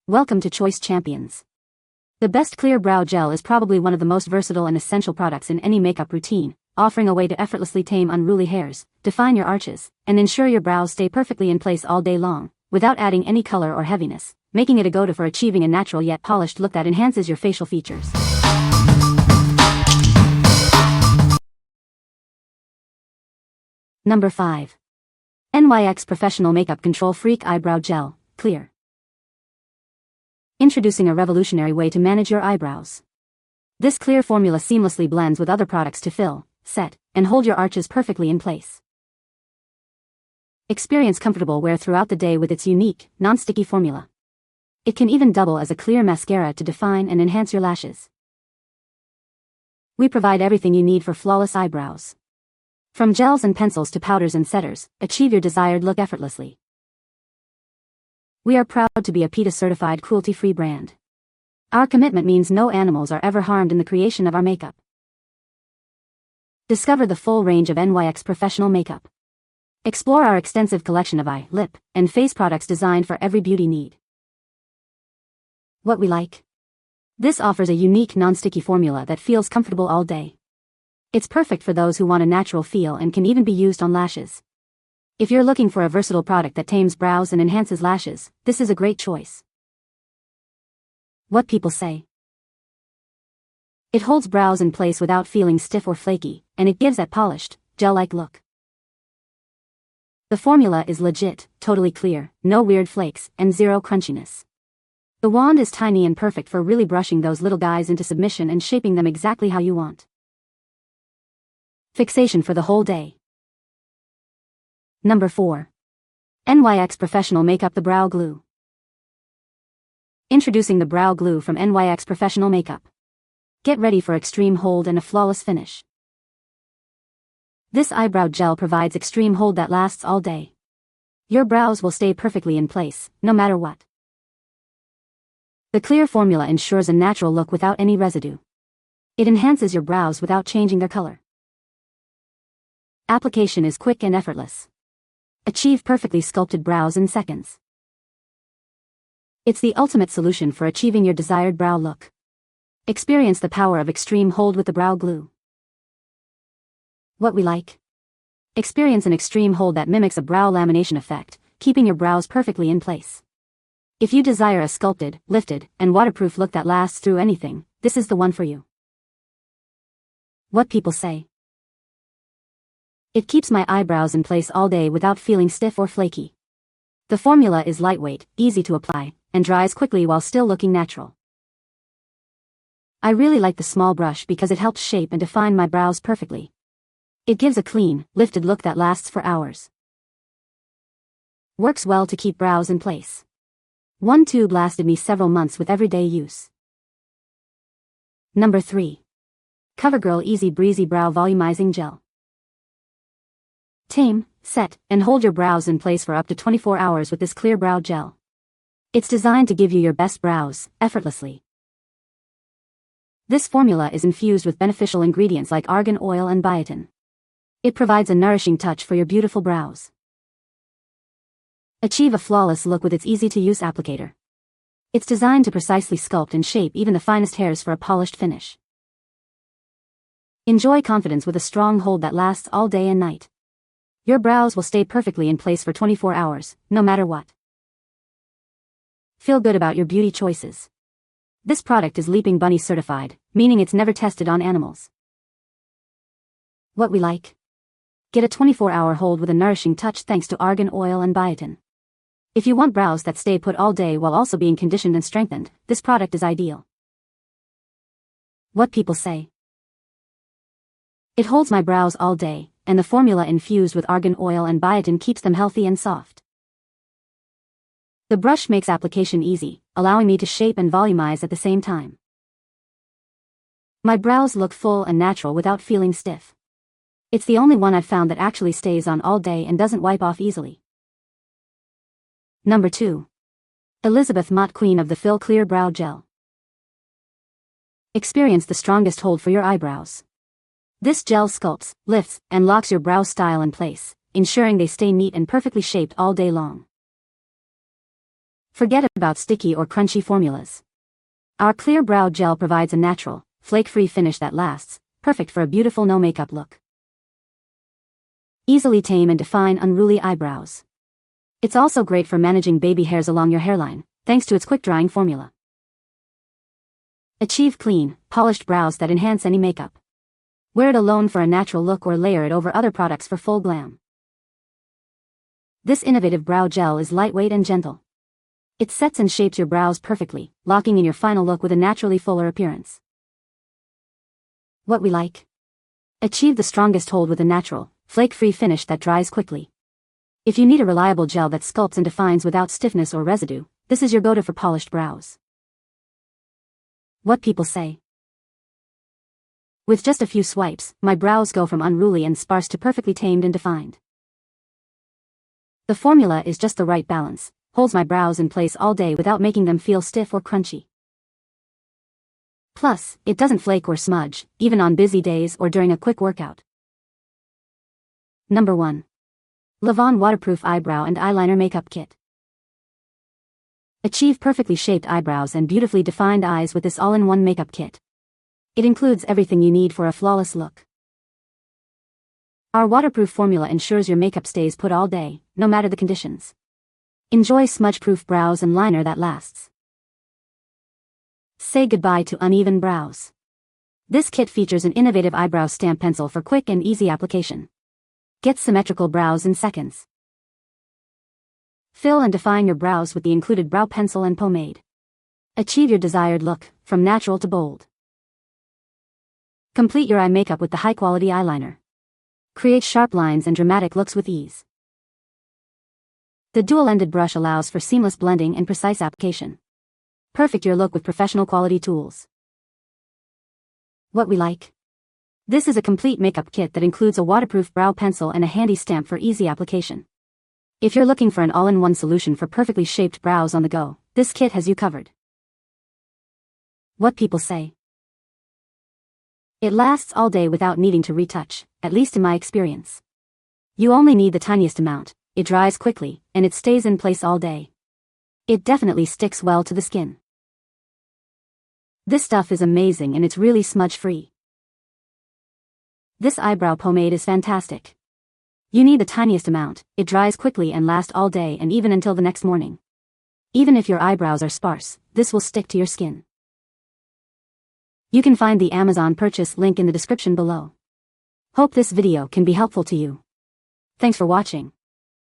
Welcome to Choice Champions. The best clear brow gel is probably one of the most versatile and essential products in any makeup routine, offering a way to effortlessly tame unruly hairs, define your arches, and ensure your brows stay perfectly in place all day long, without adding any color or heaviness, making it a go-to for achieving a natural yet polished look that enhances your facial features. Number 5. NYX Professional Makeup Control Freak Eyebrow Gel, Clear. Introducing a revolutionary way to manage your eyebrows. This clear formula seamlessly blends with other products to fill, set, and hold your arches perfectly in place. Experience comfortable wear throughout the day with its unique, non-sticky formula. It can even double as a clear mascara to define and enhance your lashes. We provide everything you need for flawless eyebrows. From gels and pencils to powders and setters, achieve your desired look effortlessly. We are proud to be a PETA-certified cruelty-free brand. Our commitment means no animals are ever harmed in the creation of our makeup. Discover the full range of NYX professional makeup. Explore our extensive collection of eye, lip, and face products designed for every beauty need. What we like. This offers a unique non-sticky formula that feels comfortable all day. It's perfect for those who want a natural feel and can even be used on lashes. If you're looking for a versatile product that tames brows and enhances lashes, this is a great choice. What people say. It holds brows in place without feeling stiff or flaky, and it gives that polished, gel-like look. The formula is legit, totally clear, no weird flakes, and zero crunchiness. The wand is tiny and perfect for really brushing those little guys into submission and shaping them exactly how you want. Fixation for the whole day. Number 4. NYX Professional Makeup The Brow Glue. Introducing the Brow Glue from NYX Professional Makeup. Get ready for extreme hold and a flawless finish. This eyebrow gel provides extreme hold that lasts all day. Your brows will stay perfectly in place, no matter what. The clear formula ensures a natural look without any residue. It enhances your brows without changing their color. Application is quick and effortless. Achieve perfectly sculpted brows in seconds. It's the ultimate solution for achieving your desired brow look. Experience the power of extreme hold with the Brow Glue. What we like. Experience an extreme hold that mimics a brow lamination effect, keeping your brows perfectly in place. If you desire a sculpted, lifted, and waterproof look that lasts through anything, this is the one for you. What people say. It keeps my eyebrows in place all day without feeling stiff or flaky. The formula is lightweight, easy to apply, and dries quickly while still looking natural. I really like the small brush because it helps shape and define my brows perfectly. It gives a clean, lifted look that lasts for hours. Works well to keep brows in place. One tube lasted me several months with everyday use. Number 3. COVERGIRL Easy Breezy Brow Volumizing Gel. Tame, set, and hold your brows in place for up to 24 hours with this clear brow gel. It's designed to give you your best brows, effortlessly. This formula is infused with beneficial ingredients like argan oil and biotin. It provides a nourishing touch for your beautiful brows. Achieve a flawless look with its easy-to-use applicator. It's designed to precisely sculpt and shape even the finest hairs for a polished finish. Enjoy confidence with a strong hold that lasts all day and night. Your brows will stay perfectly in place for 24 hours, no matter what. Feel good about your beauty choices. This product is Leaping Bunny certified, meaning it's never tested on animals. What we like. Get a 24-hour hold with a nourishing touch thanks to argan oil and biotin. If you want brows that stay put all day while also being conditioned and strengthened, this product is ideal. What people say. It holds my brows all day, and the formula infused with argan oil and biotin keeps them healthy and soft. The brush makes application easy, allowing me to shape and volumize at the same time. My brows look full and natural without feeling stiff. It's the only one I've found that actually stays on all day and doesn't wipe off easily. Number 2. Elizabeth Mott Queen of the Fill Clear Brow Gel. Experience the strongest hold for your eyebrows. This gel sculpts, lifts, and locks your brow style in place, ensuring they stay neat and perfectly shaped all day long. Forget about sticky or crunchy formulas. Our clear brow gel provides a natural, flake-free finish that lasts, perfect for a beautiful no-makeup look. Easily tame and define unruly eyebrows. It's also great for managing baby hairs along your hairline, thanks to its quick-drying formula. Achieve clean, polished brows that enhance any makeup. Wear it alone for a natural look or layer it over other products for full glam. This innovative brow gel is lightweight and gentle. It sets and shapes your brows perfectly, locking in your final look with a naturally fuller appearance. What we like? Achieve the strongest hold with a natural, flake-free finish that dries quickly. If you need a reliable gel that sculpts and defines without stiffness or residue, this is your go-to for polished brows. What people say. With just a few swipes, my brows go from unruly and sparse to perfectly tamed and defined. The formula is just the right balance, holds my brows in place all day without making them feel stiff or crunchy. Plus, it doesn't flake or smudge, even on busy days or during a quick workout. Number 1. LAVONE Waterproof Eyebrow and Eyeliner Makeup Kit. Achieve perfectly shaped eyebrows and beautifully defined eyes with this all-in-one makeup kit. It includes everything you need for a flawless look. Our waterproof formula ensures your makeup stays put all day, no matter the conditions. Enjoy smudge-proof brows and liner that lasts. Say goodbye to uneven brows. This kit features an innovative eyebrow stamp pencil for quick and easy application. Get symmetrical brows in seconds. Fill and define your brows with the included brow pencil and pomade. Achieve your desired look, from natural to bold. Complete your eye makeup with the high-quality eyeliner. Create sharp lines and dramatic looks with ease. The dual-ended brush allows for seamless blending and precise application. Perfect your look with professional quality tools. What we like? This is a complete makeup kit that includes a waterproof brow pencil and a handy stamp for easy application. If you're looking for an all-in-one solution for perfectly shaped brows on the go, this kit has you covered. What people say. It lasts all day without needing to retouch, at least in my experience. You only need the tiniest amount, it dries quickly, and it stays in place all day. It definitely sticks well to the skin. This stuff is amazing and it's really smudge-free. This eyebrow pomade is fantastic. You need the tiniest amount, it dries quickly and lasts all day and even until the next morning. Even if your eyebrows are sparse, this will stick to your skin. You can find the Amazon purchase link in the description below. Hope this video can be helpful to you. Thanks for watching.